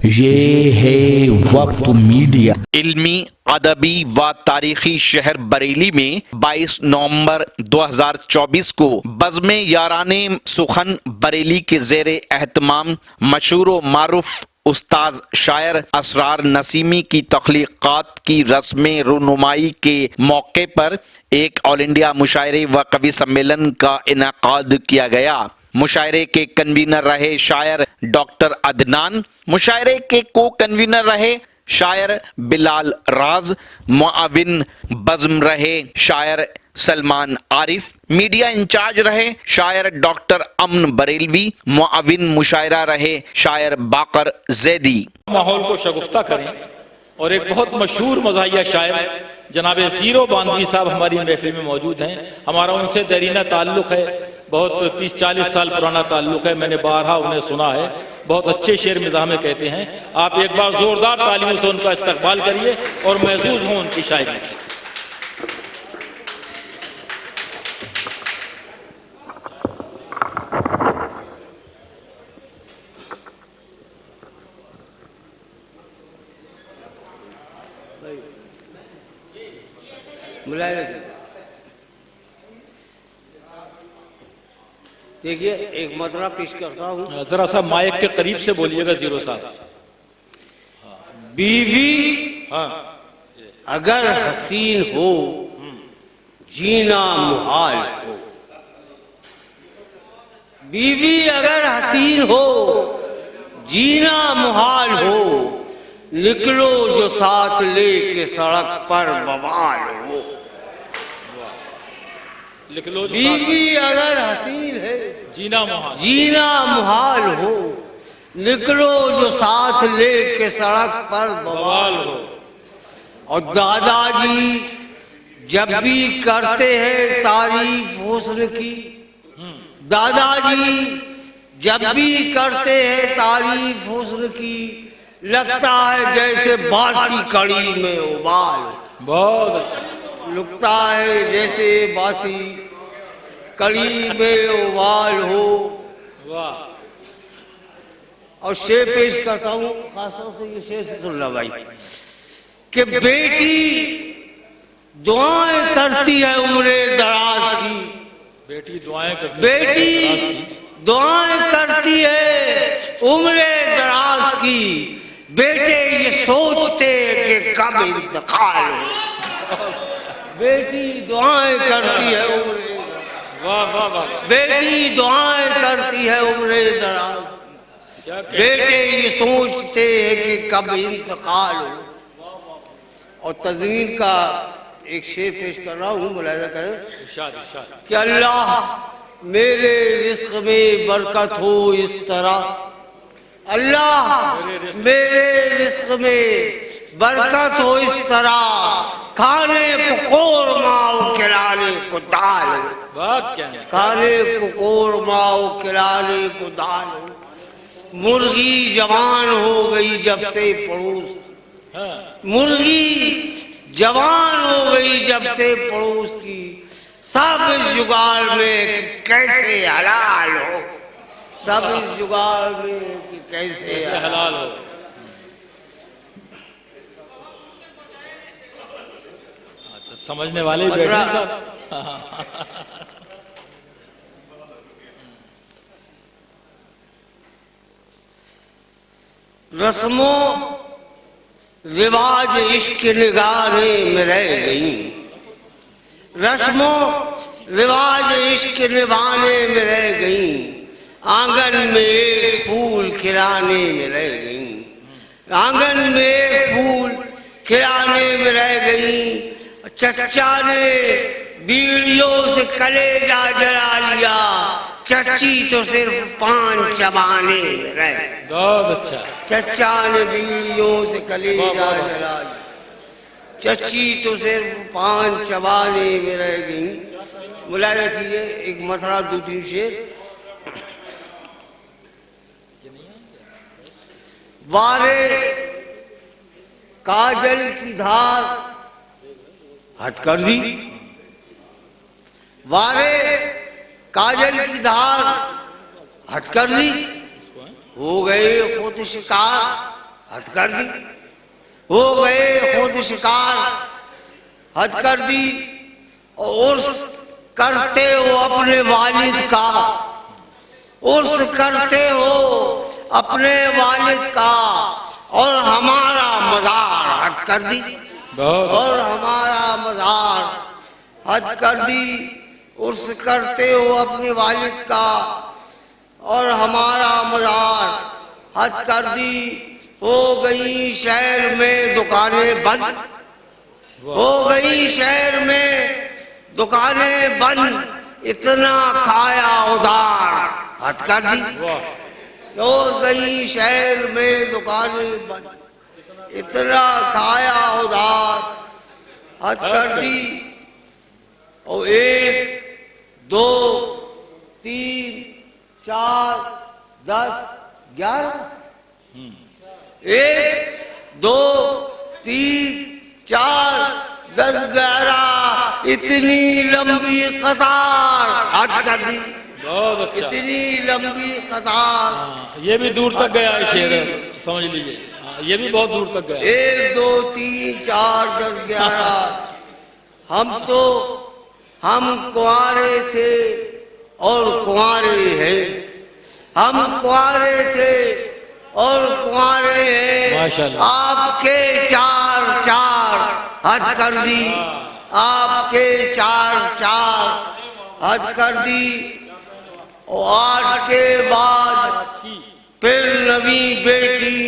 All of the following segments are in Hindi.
ये है वक्त मीडिया। इल्मी, अदबी व तारीखी शहर बरेली में 22 नवंबर 2024 को बज़्म याराने सुखन बरेली के ज़ेरे एहतमाम मशहूर व मारूफ उस्ताद शायर असरार नसीमी की तख्लीक़ात की रस्म रुनुमाई के मौके पर एक ऑल इंडिया मुशायरे व कवि सम्मेलन का इनेकाद किया गया। मुशायरे के कन्वीनर रहे शायर डॉक्टर अदनान, मुशायरे के को कन्वीनर रहे शायर बिलाल राज, मुआविन बज़्म रहे शायर सलमान आरिफ, मीडिया इंचार्ज रहे शायर डॉक्टर अमन बरेलवी, मुआविन मुशायरा रहे शायर बाकर जैदी। माहौल को शगुफ्ता करें और एक बहुत मशहूर मज़ाहिया शायर जनाब ज़ीरो बांदवी साहब हमारी महफिल में मौजूद हैं। हमारा उनसे देरीना ताल्लुक़ है, बहुत 30-40 साल पुराना ताल्लुक़ है। मैंने बारहा उन्हें सुना है, बहुत अच्छे शेर मिज़ाह में कहते हैं। आप एक बार ज़ोरदार तालियों से उनका इस्तक़बाल करिए और महसूस हों उनकी शायरी से। देखिए, एक मतला पेश करता हूँ। जरा सा माइक के करीब से बोलिएगा ज़ीरो साहब। बीवी अगर हसीन हो जीना मुहाल हो, बीवी अगर हसीन हो जीना मुहाल हो, निकलो जो साथ लेके सड़क पर बवाल हो। लिख लो, बीवी अगर हसीन है जीना मुहाल, जीना मुहाल हो, निकलो जो साथ लेके सड़क पर बवाल हो। और दादाजी जब भी करते हैं तारीफ हुस्न की, दादाजी जब भी करते हैं तारीफ हुस्न की, लगता है जैसे बासी कड़ी में उबाल। बहुत अच्छा। लगता है जैसे बासी कड़ी में उबाल हो। वाह। और शेर पेश करता हूँ, खासतौर से ये शेर से सुनना भाई, कि बेटी दुआएं करती है उम्रे दराज की, बेटी दुआएं करती है, बेटी दुआएं करती है उम्रे दराज की, बेटे ये सोचते कि कब इंतकाल हो। बेटी दुआएं करती है उम्रे, वाह वाह वाह, बेटी दुआएं करती है उम्रे दराज, बेटे ये सोचते हैं कि कब इंतकाल हो। और तज़मीन का एक शेर पेश कर रहा हूँ, मुलाहिज़ा करें कि अल्लाह मेरे रिस्क में बरकत हो इस तरह, अल्लाह मेरे रिस्क में बरकत हो इस तरह, खाने को कोरमा और खिलाने को दाल, खाने को कोरमा और खिलाने को दाल। मुर्गी जवान हो गई जब से पड़ोस, मुर्गी जवान हो गई जब से पड़ोस की, सब इस जुगाड़ में कैसे हलाल हो, सब इस जुगाड़ में कि कैसे हलाल हो। अच्छा, समझने वाले बैठे सब। रस्मों रिवाज इश्क निगाने में रह गई, रस्मों रिवाज इश्क निभाने में रह गई, आंगन में एक फूल खिलाने में रह गई, आंगन में एक फूल खिलाने में रह गई। चच्चा ने बीड़ियों से कलेजा जला लिया, चच्ची तो सिर्फ पान चबाने में रह गई। बहुत अच्छा। चच्चा ने बीड़ियों से कलेजा जला लिया, चच्ची तो सिर्फ पान चबाने में रह गई। मुलाहिज़ा कीजिए, एक मतला दो तीन शेर। वारे काजल की धार हट कर दी, वारे काजल की धार हट कर दी, हो गए खुद शिकार, हद कर दी। हो गए खुद शिकार, हद कर दी। और उर्स करते हो अपने वालिद का, उर्स करते हो अपने वालिद का, और हमारा मज़ार हद कर दी। और हमारा मज़ार हद कर दी। उर्स करते हो अपने वालिद का और हमारा मज़ार हद कर दी। हो गई शहर में दुकानें बंद, हो गई शहर में दुकानें बंद, इतना खाया उधार हद कर दी। हो गई शहर में दुकानें बंद, इतना खाया उधार हद कर दी। और 1 2 3 4 10 11, 1 2 3 4 10 11, इतनी लंबी कतार हद कर दी। बहुत अच्छा, इतनी लंबी कतार। ये भी दूर तक गया है शेर, समझ लीजिए। ये भी बहुत दूर तक गया। 1 2 3 4 10 11, हम कुंवारे थे और कुंवारे हैं, हम कुंवारे थे और कुंवारे हैं। माशाल्लाह। आपके 4 4 हद कर दी। आपके 4 4 हद कर दी। और 8 के बाद फिर नवी बेटी,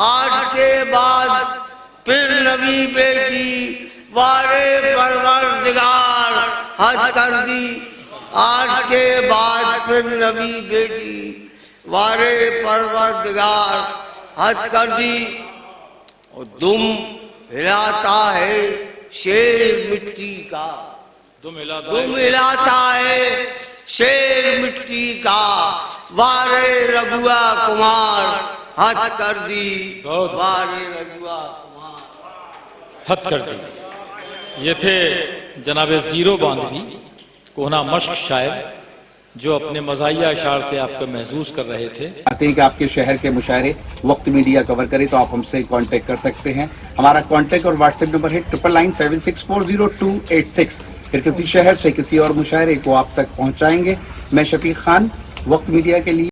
8 के बाद फिर नवी बेटी, वारे परवरदिगार हद कर दी। 8 के बाद फिर नवी बेटी, वारे परवरदिगार हद कर दी। और दुम हिलाता है शेर मिट्टी का, दुम हिलाता है शेर मिट्टी का, वारे रघुआ कुमार हद कर दी। वारे रघुआ कुमार हद कर दी। ये थे जनाब जीरो बांधवी, कोहना मश्क शायर, जो अपने मज़ाहिया अशार से आपको महसूस कर रहे थे। चाहते हैं कि आपके शहर के मुशायरे वक्त मीडिया कवर करे तो आप हमसे कांटेक्ट कर सकते हैं। हमारा कांटेक्ट और व्हाट्सएप नंबर है 9997640286। फिर किसी शहर से किसी और मुशायरे को आप तक पहुंचाएंगे। मैं शफीक खान, वक्त मीडिया के लिए।